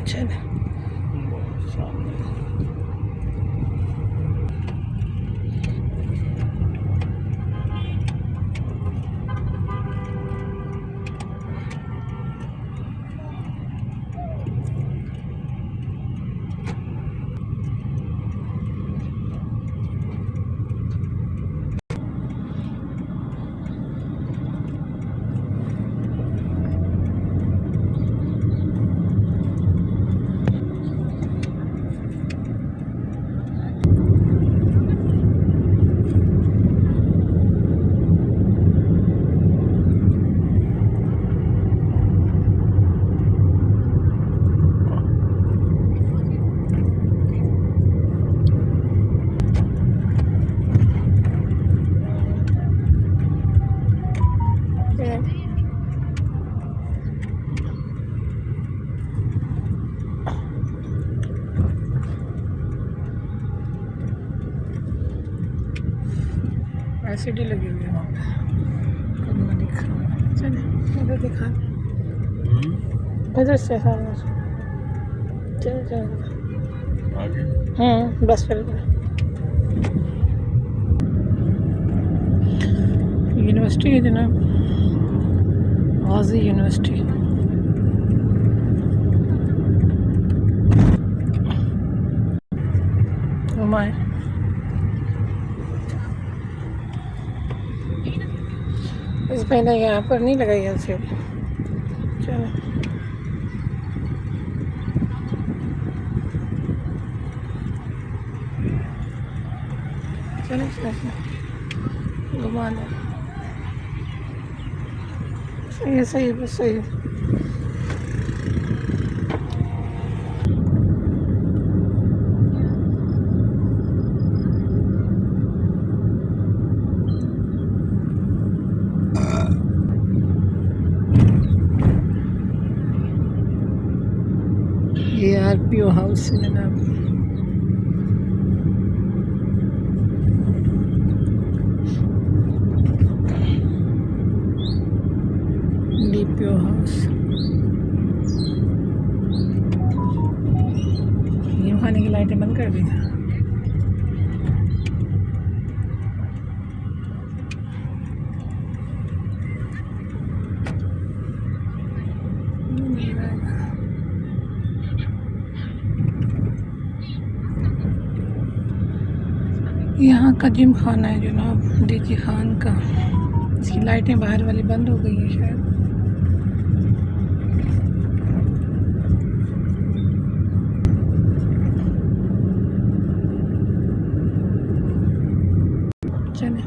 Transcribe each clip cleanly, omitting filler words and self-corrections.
चलो बहुत सामने एसिडी लगी हुई है वहाँ पे कहीं ना दिखा चले उधर दिखा इधर से सारा चल चल आगे बस फिर यूनिवर्सिटी है जनाब गाजी यूनिवर्सिटी घुमाए इस पहले यहाँ पर नहीं लगाई है सिर्फ चलो चलो घुमा दे सही है सही है बस सही है ये आरपीओ हाउस है जनाब डीपीओ हाउस ये खाने की लाइटें बंद कर दी यहाँ का जिम खाना है जनाब डीजी खान का इसकी लाइटें बाहर वाली बंद हो गई हैं शायद चले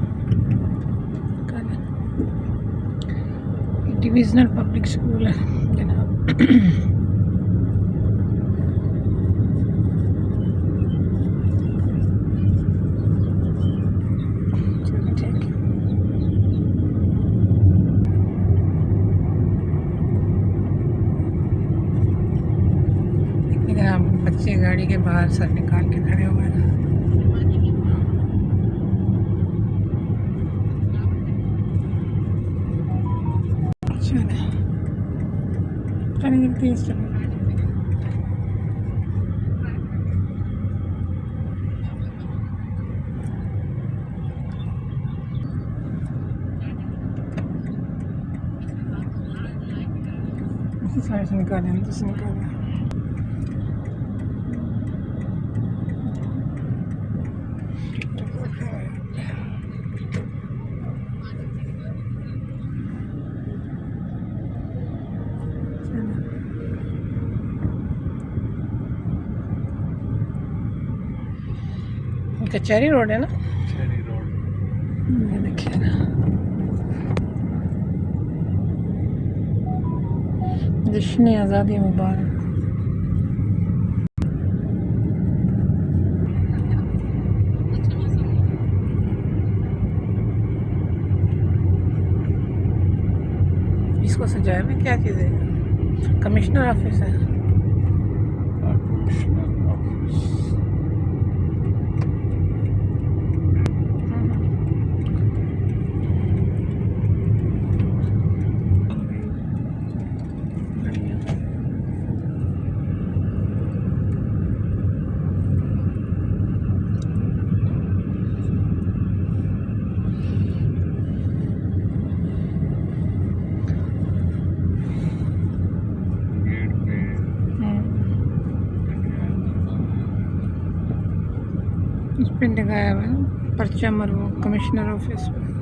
डिविजनल पब्लिक स्कूल है जनाब बच्चे गाड़ी के बाहर सर निकाल के खड़े हुए हैं चलेंगे प्लीज चलो इसी साइड से निकालें इधर से निकालें कचहरी रोड है ना कचहरी रोड ये देखिए ना जश्न आज़ादी मुबारक इसको सजाया में क्या चीज़ है कमिश्नर ऑफिस है कमिश्नर ऑफिस पे लगाया हुआ है ना परचम और वो कमिश्नर ऑफिस पे।